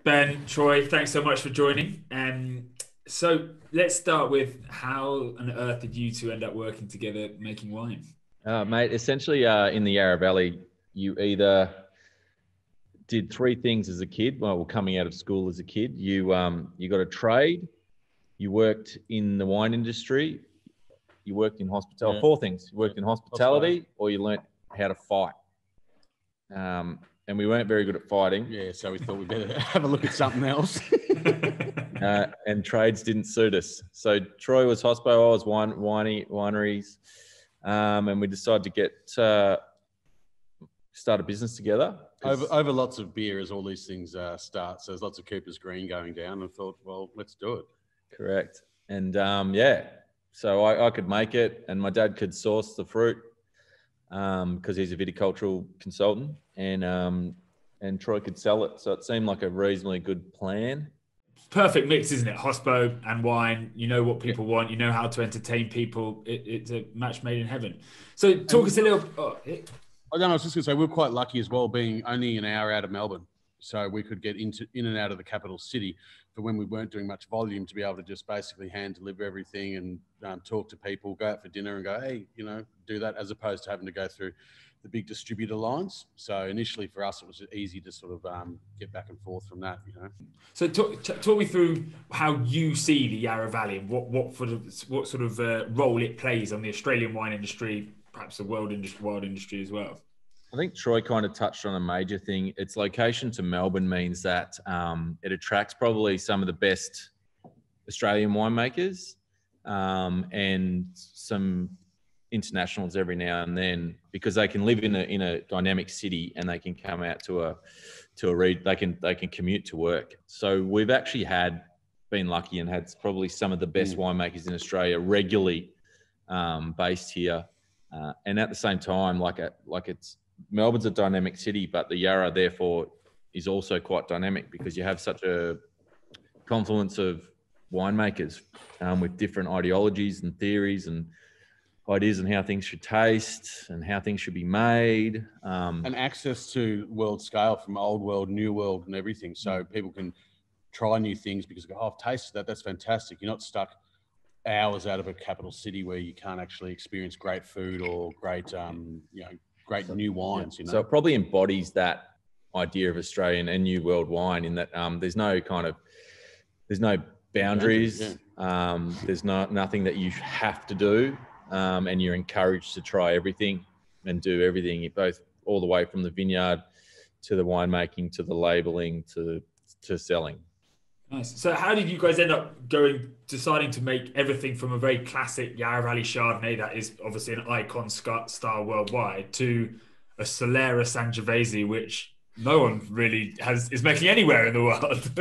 Ben, Troy, thanks so much for joining. So let's start with how on earth did you two end up working together making wine? Mate, essentially, in the Yarra Valley, you either did three things as a kid. Well, coming out of school as a kid, you got a trade, you worked in the wine industry, you worked in hospitality. Yeah. Four things: you worked in hospitality, Hospitality. or you learnt how to fight. And we weren't very good at fighting. Yeah, so we thought we'd better have a look at something else. And trades didn't suit us. So Troy was hospo, I was wineries, and we decided to start a business together. over lots of beer as all these things start. So there's lots of Cooper's Green going down, and thought, well, let's do it. Correct. And so I could make it, and my dad could source the fruit because he's a viticultural consultant, and Troy could sell it. So it seemed like a reasonably good plan. Perfect mix, isn't it? Hospo and wine. You know what people want. You know how to entertain people. It's a match made in heaven. So talk us a little. I was just going to say we're quite lucky as well, being only an hour out of Melbourne, so we could get in and out of the capital city for when we weren't doing much volume, to be able to just basically hand deliver everything and talk to people, go out for dinner and go, hey, do that, as opposed to having to go through the big distributor lines. So initially for us, it was easy to sort of get back and forth from that, So talk me through how you see the Yarra Valley and what sort of role it plays on the Australian wine industry, perhaps the world industry as well. I think Troy kind of touched on a major thing. Its location to Melbourne means that it attracts probably some of the best Australian winemakers and some internationals every now and then, because they can live in a dynamic city and they can come out they can commute to work. So we've actually been lucky and had probably some of the best winemakers in Australia regularly based here, and at the same time, Melbourne's a dynamic city, but the Yarra therefore is also quite dynamic because you have such a confluence of winemakers with different ideologies and theories and ideas on how things should taste and how things should be made. And access to world scale, from old world, new world and everything. So people can try new things because they go, I've tasted that. That's fantastic. You're not stuck hours out of a capital city where you can't actually experience great food or great, great new wines. So it probably embodies that idea of Australian and New World wine in that there's no boundaries. There's nothing that you have to do. And you're encouraged to try everything and do everything, all the way from the vineyard to the winemaking, to the labeling, to selling. Nice. So how did you guys end up deciding to make everything from a very classic Yarra Valley Chardonnay that is obviously an icon style worldwide to a Solera Sangiovese, which no one really is making anywhere in the world?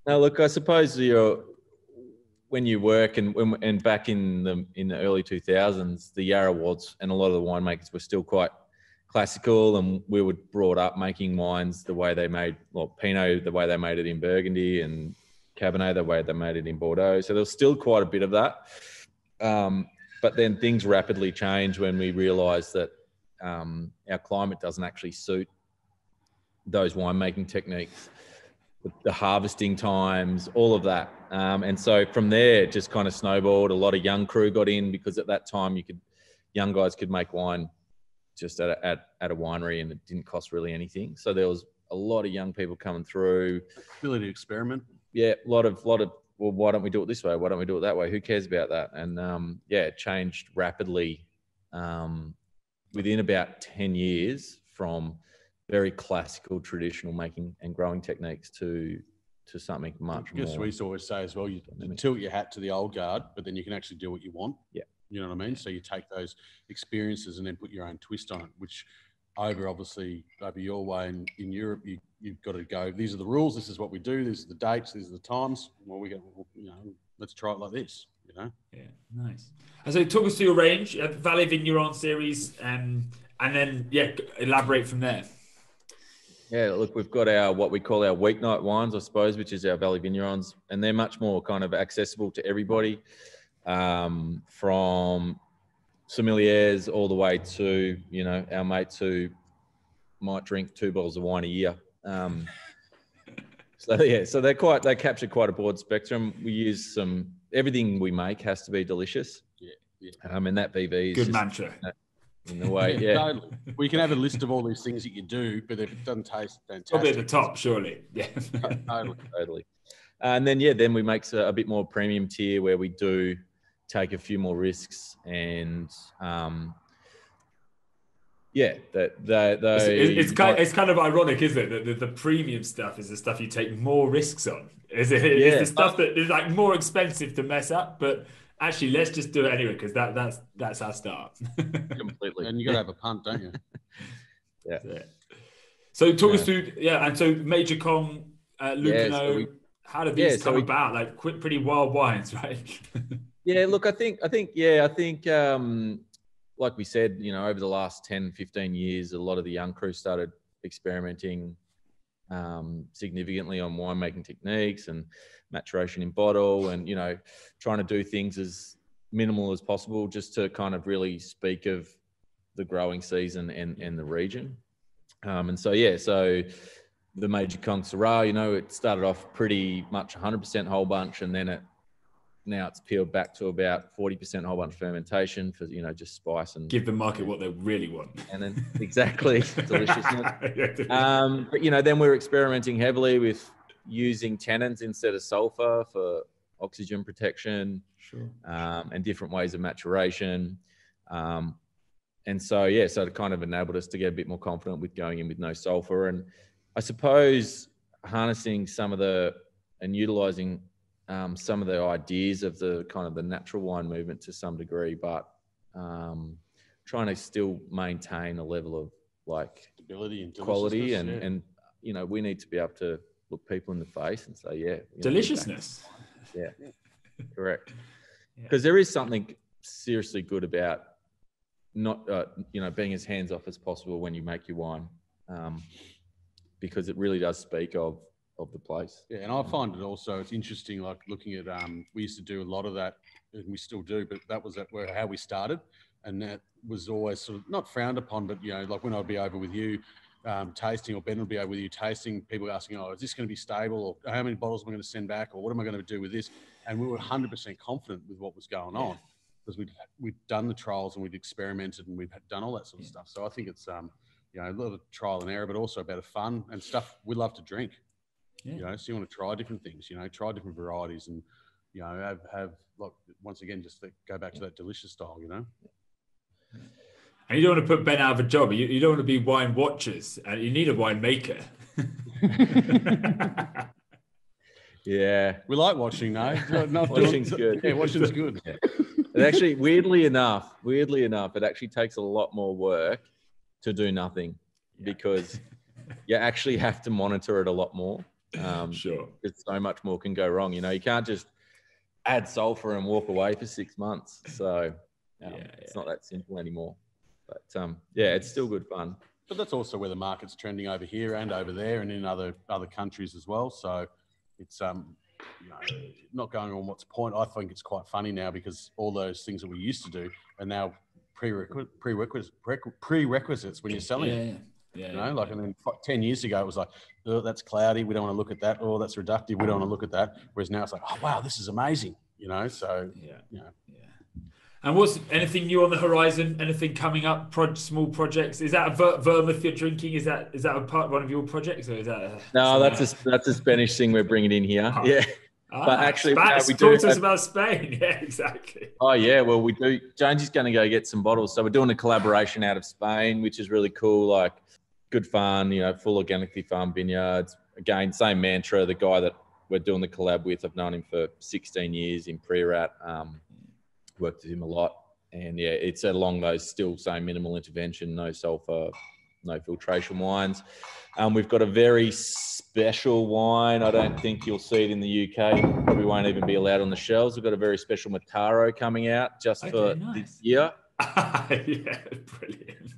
Now, look, I suppose when you work and back in the early 2000s, the Yarra was, and a lot of the winemakers were still quite classical, and we were brought up making wines the way they made, Pinot the way they made it in Burgundy, and Cabernet the way they made it in Bordeaux. So there was still quite a bit of that. But then things rapidly changed when we realised that our climate doesn't actually suit those winemaking techniques, the harvesting times, all of that. And so from there, it just kind of snowballed. A lot of young crew got in because at that time young guys could make wine just at a winery, and it didn't cost really anything. So there was a lot of young people coming through. Ability to experiment. Yeah, a lot of, well, why don't we do it this way? Why don't we do it that way? Who cares about that? And it changed rapidly within about 10 years from very classical, traditional making and growing techniques to something much more. I guess we always say as well, you tilt your hat to the old guard, but then you can actually do what you want. Yeah. You know what I mean? So you take those experiences and then put your own twist on it, which over your way in Europe, you've got to go, these are the rules, this is what we do, these are the dates, these are the times. Well, we go, let's try it like this, Yeah, nice. And so talk us through your range, Valley Vigneron series, and then, elaborate from there. Yeah, look, we've got what we call our weeknight wines, I suppose, which is our Valley Vignerons, and they're much more kind of accessible to everybody, from sommeliers all the way to, our mates who might drink 2 bottles of wine a year. So yeah, so they capture quite a broad spectrum. We use everything we make has to be delicious. Yeah. And that BV is Good just mantra. in the way. Yeah, Yeah. totally. Well, you can have a list of all these things that you do, but if it doesn't taste fantastic, Probably at the top, surely. Yeah. totally. And then then we make a bit more premium tier where we do take a few more risks and It's kind of ironic, isn't it? That the premium stuff is the stuff you take more risks on. Is the stuff that is like more expensive to mess up, but actually let's just do it anyway because that's our start. Completely. And you got to have a punt, don't you? Yeah. So talk us through, and so Major Kong, Lucano, how did these come about? Like pretty wild wines, right? Yeah, look, I think, like we said, over the last 10, 15 years, a lot of the young crew started experimenting significantly on winemaking techniques and maturation in bottle and, trying to do things as minimal as possible just to kind of really speak of the growing season and the region. So the Major Kong Syrah, it started off pretty much 100% whole bunch, and then now it's peeled back to about 40% whole bunch fermentation for, just spice and give the market what they really want. And then exactly deliciousness. But then we're experimenting heavily with using tannins instead of sulfur for oxygen protection, sure, and different ways of maturation. And so it kind of enabled us to get a bit more confident with going in with no sulfur. And I suppose harnessing and utilizing some of the ideas of the kind of the natural wine movement to some degree, but trying to still maintain a level of stability and quality and we need to be able to look people in the face and say, deliciousness. Yeah, correct. Because there is something seriously good about not, being as hands off as possible when you make your wine, because it really does speak of the place. Yeah, and I find it also, it's interesting, like looking at, we used to do a lot of that, and we still do, but that was how we started. And that was always sort of not frowned upon, but, like when I'd be over with you tasting, or Ben would be over with you tasting, people asking, is this going to be stable? Or how many bottles am I going to send back? Or what am I going to do with this? And we were 100% confident with what was going on because we'd done the trials and we'd experimented and we'd done all that sort of stuff. So I think it's, a lot of trial and error, but also a bit of fun and stuff we love to drink. So you want to try different things, try different varieties and, have like, once again, just go back to that delicious style, And you don't want to put Ben out of a job. You don't want to be wine watchers. You need a wine maker. Yeah. We like watching, no? Watching's good. Yeah, watching's good. Yeah. It actually, weirdly enough, it actually takes a lot more work to do nothing because you actually have to monitor it a lot more. Sure. It's so much more can go wrong. You can't just add sulfur and walk away for 6 months. So it's not that simple anymore. But it's still good fun. But that's also where the market's trending over here and over there and in other countries as well. So it's not going on what's point. I think it's quite funny now because all those things that we used to do are now prerequisites when you're selling it. And then 10 years ago, it was like, oh, that's cloudy. We don't want to look at that. Oh, that's reductive. We don't want to look at that. Whereas now it's like, oh, wow, this is amazing. So. And what's anything new on the horizon? Anything coming up? Small projects? Is that a vermouth you're drinking? Is that a one of your projects, or is that? No, that's a Spanish thing we're bringing in here. Oh. Yeah. But actually, we talk to us about Spain. Yeah, exactly. Oh yeah, well we do. Jones is going to go get some bottles, so we're doing a collaboration out of Spain, which is really cool. Like, good fun, full organically farmed vineyards. Again, same mantra. The guy that we're doing the collab with, I've known him for 16 years in pre-rat. Worked with him a lot, and it's along those still same minimal intervention, no sulfur, no filtration wines. We've got a very special wine. I don't think you'll see it in the UK. Probably won't even be allowed on the shelves. We've got a very special Mataro coming out just for this year. Yeah, brilliant.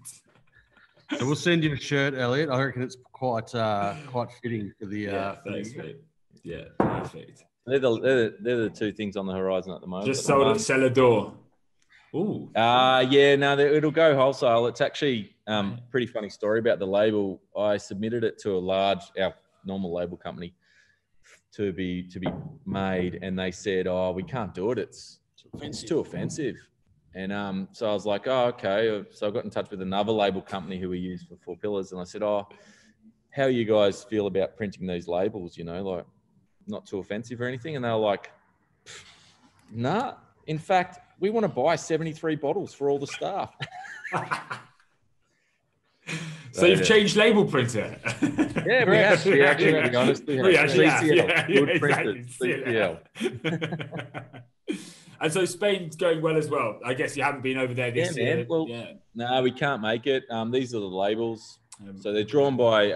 So we'll send you a shirt, Elliot. I reckon it's quite fitting for the. Thanks, mate. Yeah, perfect. They're the two things on the horizon at the moment. Just sold at Cellar Door. Ooh. It'll go wholesale. It's actually pretty funny story about the label. I submitted it to our normal label company, to be made, and they said, "Oh, we can't do it. It's too offensive." And so I was like, "Oh, okay." So I got in touch with another label company who we use for Four Pillars, and I said, "Oh, how you guys feel about printing these labels? You know, like not too offensive or anything?" And they were like, "Nah. In fact, we want to buy 73 bottles for all the staff." So you've changed label printer. Yeah, we actually, to be honest, we have. CCL, good printed, CCL. And so Spain's going well as well. I guess you haven't been over there this year. Man. Well, no, we can't make it. These are the labels. So they're drawn by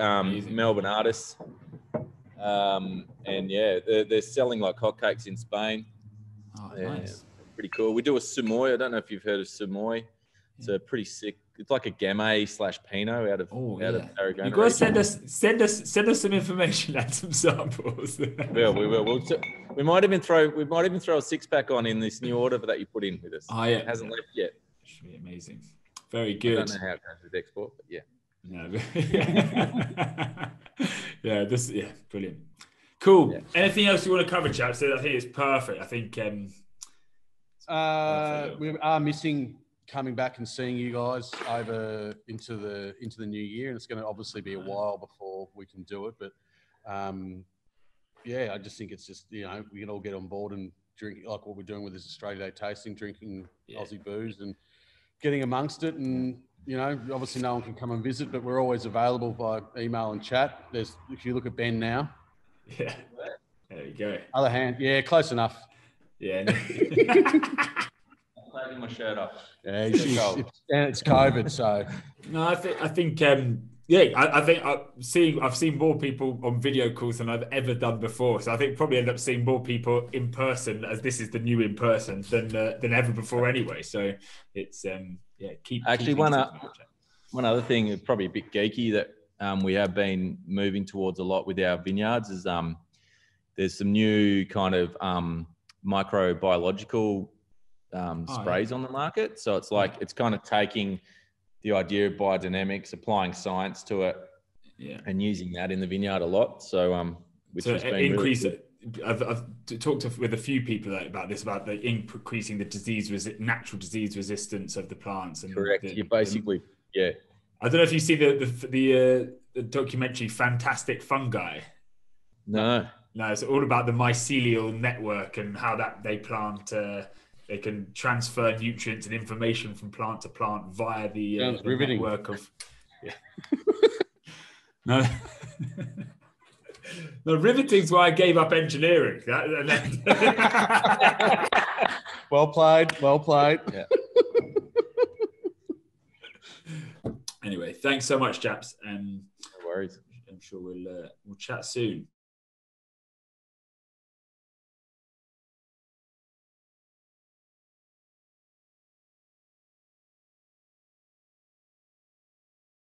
Melbourne artists. And yeah, they're selling like hotcakes in Spain. Oh, nice. Pretty cool. We do a Sumoy. I don't know if you've heard of Sumoy. It's a pretty sick. It's like a Gamay / Pinot out of Tarragona. You guys send us some information and some samples. We will. We might even throw a 6-pack on in this new order that you put in with us. Oh yeah, it hasn't left yet. Should be amazing. Very good. I don't know how it goes with export, but yeah. No. Brilliant. Cool. Yeah. Anything else you want to cover, chaps? I think it's perfect. I think we are missing coming back and seeing you guys over into the new year, and it's going to obviously be a while before we can do it. But I just think it's just, we can all get on board and drink like what we're doing with this Australia Day tasting, drinking Aussie booze and getting amongst it. And obviously no one can come and visit, but we're always available by email and chat. If you look at Ben now, there you go. Other hand, close enough. Yeah. Taking my shirt off. Yeah, it's COVID, so. No, I think I've seen more people on video calls than I've ever done before. So I think probably end up seeing more people in person, as this is the new in person, than ever before anyway. So it's one other thing, probably a bit geeky, that we have been moving towards a lot with our vineyards is there's some new kind of microbiological sprays on the market. So it's like it's kind of taking the idea of biodynamics, applying science to it, and using that in the vineyard a lot. So which has been increase really it. I've talked with a few people about this, about the increasing the natural disease resistance of the plants. And correct. You basically, I don't know if you see the documentary Fantastic Fungi. No, it's all about the mycelial network and how that they plant. They can transfer nutrients and information from plant to plant via the network of. Yeah. No. No, riveting's why I gave up engineering. Well played. Yeah. Anyway, thanks so much, chaps. No worries. I'm sure we'll chat soon.